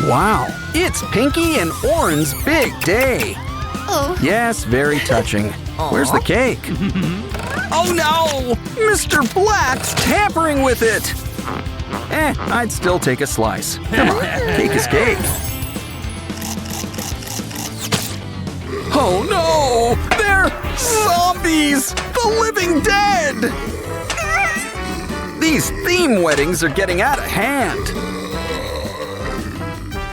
Wow, it's Pinky and Oren's big day. Oh. Yes, very touching. Where's the cake? Oh no! Mr. Black's tampering with it! I'd still take a slice. Come on, cake is cake. Oh no! They're zombies! The living dead! These theme weddings are getting out of hand.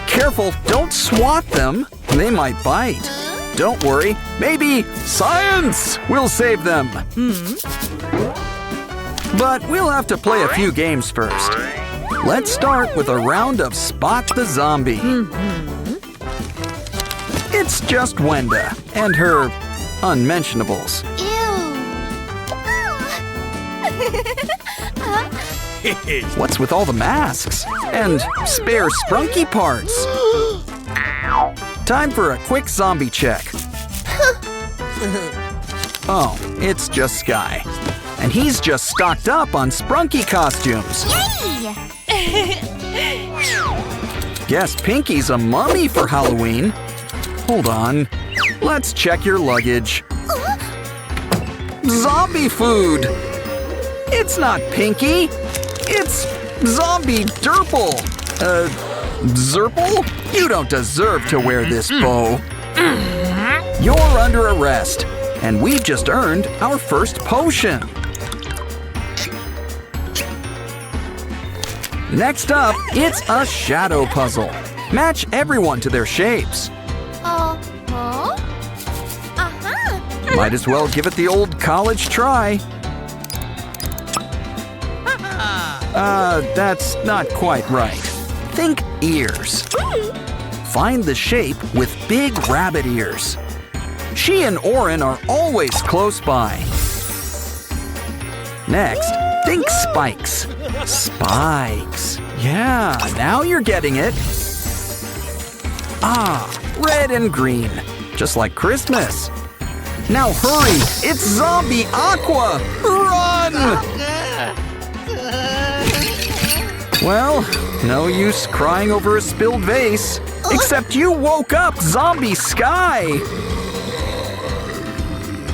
Careful, don't swat them. They might bite. Don't worry, maybe science will save them. But we'll have to play a few games first. Let's start with a round of Spot the Zombie. It's just Wenda and her unmentionables. What's with all the masks? And spare Sprunki parts? Time for a quick zombie check. Oh, it's just Sky. And he's just stocked up on Sprunki costumes. Guess Pinky's a mummy for Halloween. Hold on. Let's check your luggage. Zombie food! It's not Pinky. It's Zombie Derple. Zerple? You don't deserve to wear this bow. You're under arrest, and we've just earned our first potion. Next up, it's a shadow puzzle. Match everyone to their shapes. Might as well give it the old college try. That's not quite right. Think ears. Find the shape with big rabbit ears. She and Oren are always close by. Next, think spikes. Spikes. Yeah, now you're getting it. Ah, red and green, just like Christmas. Now hurry, it's Zombie Aqua! Run! Well, no use crying over a spilled vase. Except you woke up Zombie Sky!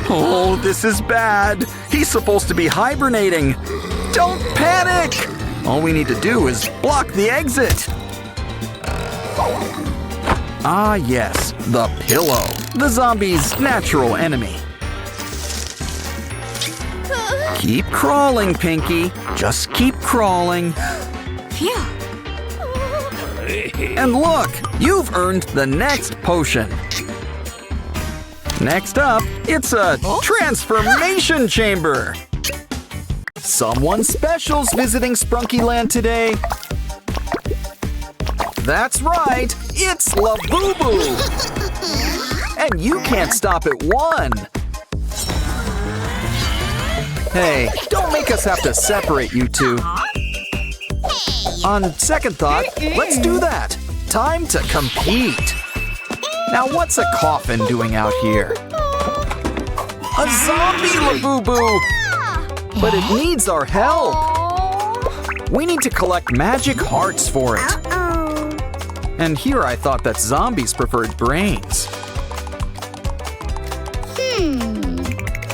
Oh, this is bad. He's supposed to be hibernating. Don't panic! All we need to do is block the exit. Ah, yes, the pillow. The zombie's natural enemy. Keep crawling, Pinky. Just keep crawling. Phew. And look, you've earned the next potion. Next up, it's a transformation chamber. Someone special's visiting Sprunki Land today. That's right, it's Labubu. And you can't stop at one. Hey, don't make us have to separate you two. On second thought, let's do that. Time to compete. Now what's a coffin doing out here? A zombie Labubu! But it needs our help. We need to collect magic hearts for it. And here I thought that zombies preferred brains.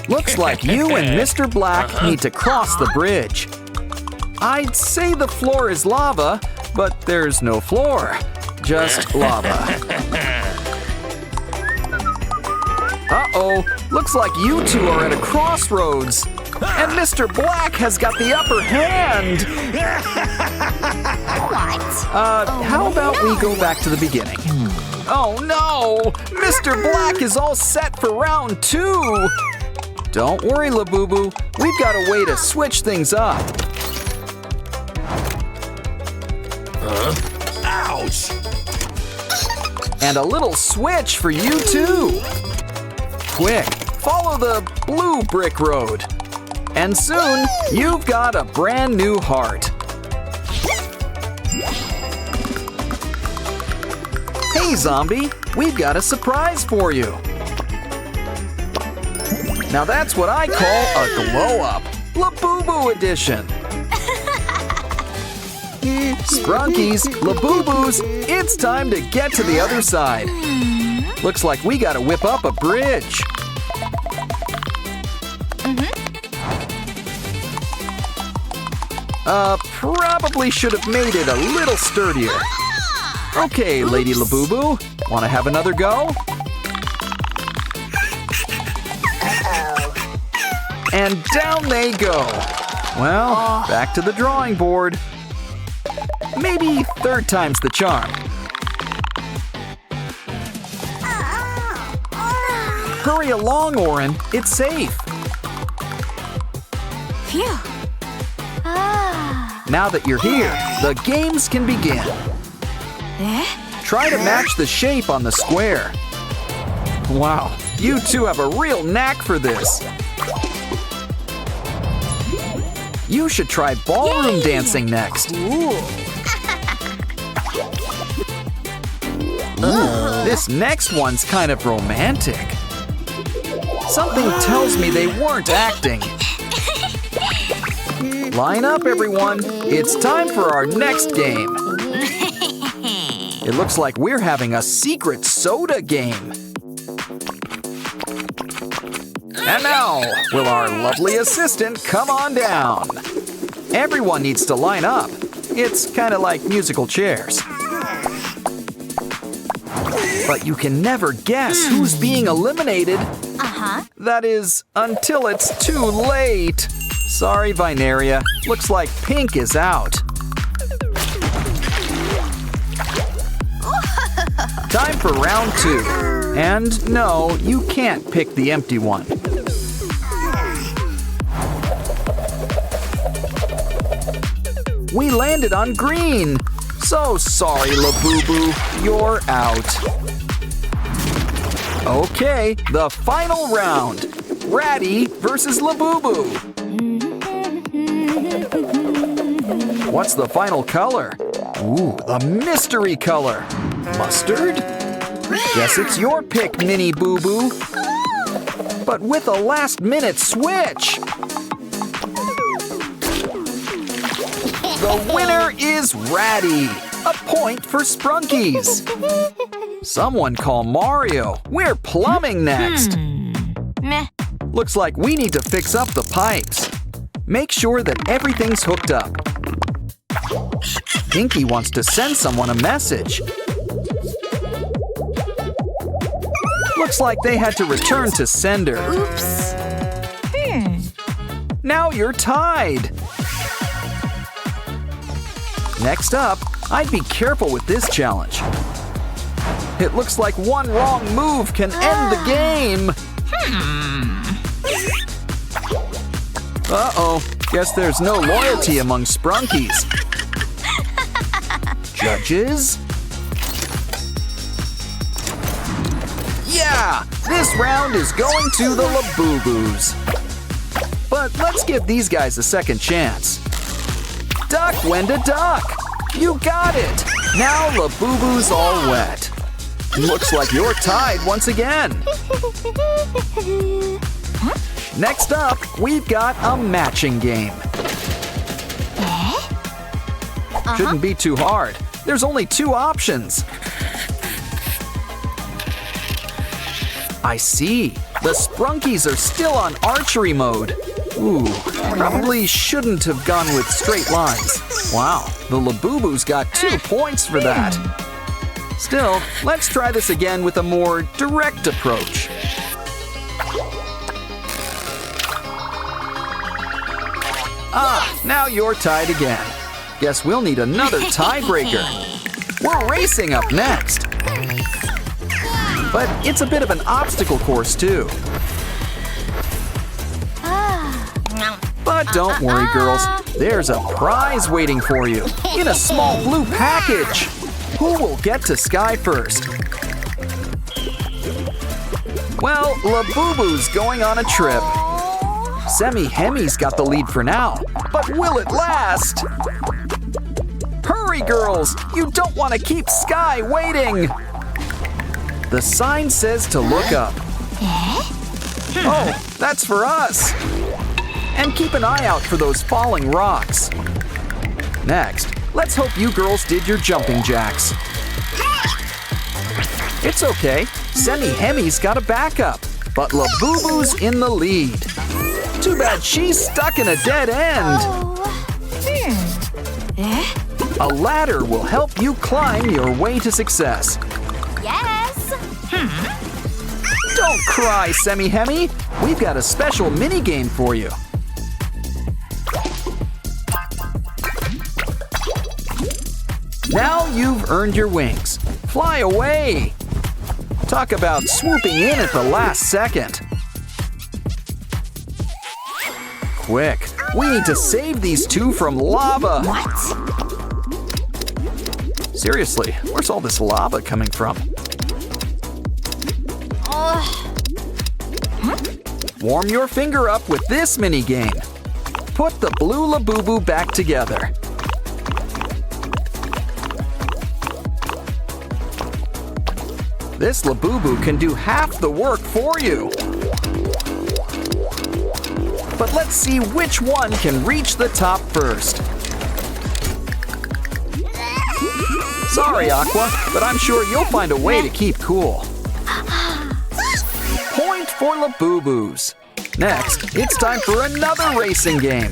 Looks like you and Mr. Black need to cross the bridge. I'd say the floor is lava, but there's no floor. Just lava. Uh-oh, looks like you two are at a crossroads. And Mr. Black has got the upper hand. What? How about we go back to the beginning? Oh no! Mr. Black is all set for round 2. Don't worry, Labubu. We've got a way to switch things up. Ouch! And a little switch for you too. Quick, follow the blue brick road. And soon, you've got a brand new heart. Hey, zombie, we've got a surprise for you. Now that's what I call a glow-up, Labubu edition. Sprunkies, Labubu's, it's time to get to the other side. Looks like we gotta whip up a bridge. Probably should have made it a little sturdier. Okay, Lady Labubu, wanna have another go? And down they go. Well, back to the drawing board. Maybe third time's the charm. Hurry along, Oren. It's safe. Phew. Now that you're here, the games can begin. Try to match the shape on the square. Wow, you two have a real knack for this. You should try ballroom dancing next. This next one's kind of romantic. Something tells me they weren't acting. Line up, everyone. It's time for our next game. It looks like we're having a secret soda game. And now, will our lovely assistant come on down? Everyone needs to line up. It's kind of like musical chairs. But you can never guess who's being eliminated. That is, until it's too late. Sorry, Vinaria. Looks like pink is out. Time for round 2. And no, you can't pick the empty one. We landed on green. So sorry, Labubu. You're out. Okay, the final round. Ratty versus Labubu. What's the final color? Ooh, the mystery color. Mustard? Guess it's your pick, Mini Boo Boo. But with a last-minute switch. The winner is Ratty. A point for Sprunkies. Someone call Mario. We're plumbing next. Meh. Looks like we need to fix up the pipes. Make sure that everything's hooked up. Pinky wants to send someone a message. Looks like they had to return to sender. Oops. Now you're tied. Next up, I'd be careful with this challenge. It looks like one wrong move can end the game. Uh-oh, guess there's no loyalty among Sprunkies. Judges? Yeah, this round is going to the Labubus. But let's give these guys a second chance. Duck, Wenda, duck! You got it! Now Labubu's all wet. Looks like you're tied once again. Next up, we've got a matching game. Shouldn't be too hard. There's only 2 options. I see. The Sprunkies are still on archery mode. Ooh, probably shouldn't have gone with straight lines. Wow, the Labubus got 2 points for that. Still, let's try this again with a more direct approach. Ah, now you're tied again. Guess we'll need another tiebreaker. We're racing up next. But it's a bit of an obstacle course, too. But don't worry, girls. There's a prize waiting for you in a small blue package. Who will get to Sky first? Well, Labubu's going on a trip. Semi-Hemi's got the lead for now, but will it last? Hurry, girls! You don't want to keep Sky waiting! The sign says to look up. Oh, that's for us! And keep an eye out for those falling rocks. Next, Let's hope you girls did your jumping jacks. It's okay. Semi-Hemi's got a backup, but Labubu's in the lead. Too bad she's stuck in a dead end. A ladder will help you climb your way to success. Yes. Don't cry, Semi-Hemi. We've got a special mini-game for you. Now you've earned your wings. Fly away. Talk about swooping in at the last second. Quick, we need to save these two from lava. What? Seriously, where's all this lava coming from? Warm your finger up with this mini game. Put the blue Labubu back together. This Labubu can do half the work for you. But let's see which one can reach the top first. Sorry, Aqua, but I'm sure you'll find a way to keep cool. Point for Labubus. Next, it's time for another racing game.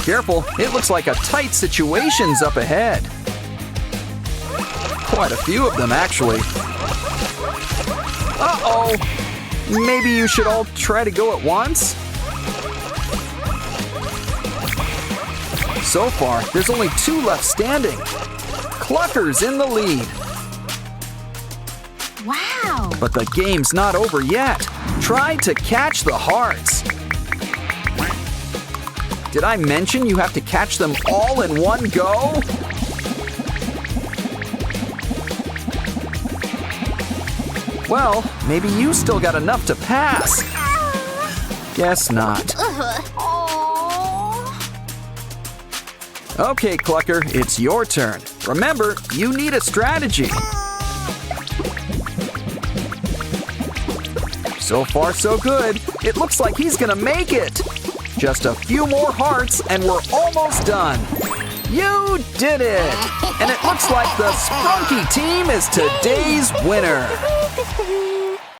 Careful, it looks like a tight situation's up ahead. Quite a few of them, actually. Uh-oh! Maybe you should all try to go at once? So far, there's only two left standing. Clucker's in the lead. Wow. But the game's not over yet. Try to catch the hearts. Did I mention you have to catch them all in one go? Well, maybe you still got enough to pass. Guess not. Okay, Clucker, it's your turn. Remember, you need a strategy. So far, so good. It looks like he's gonna make it. Just a few more hearts and we're almost done. You did it! And it looks like the Sprunki team is today's winner.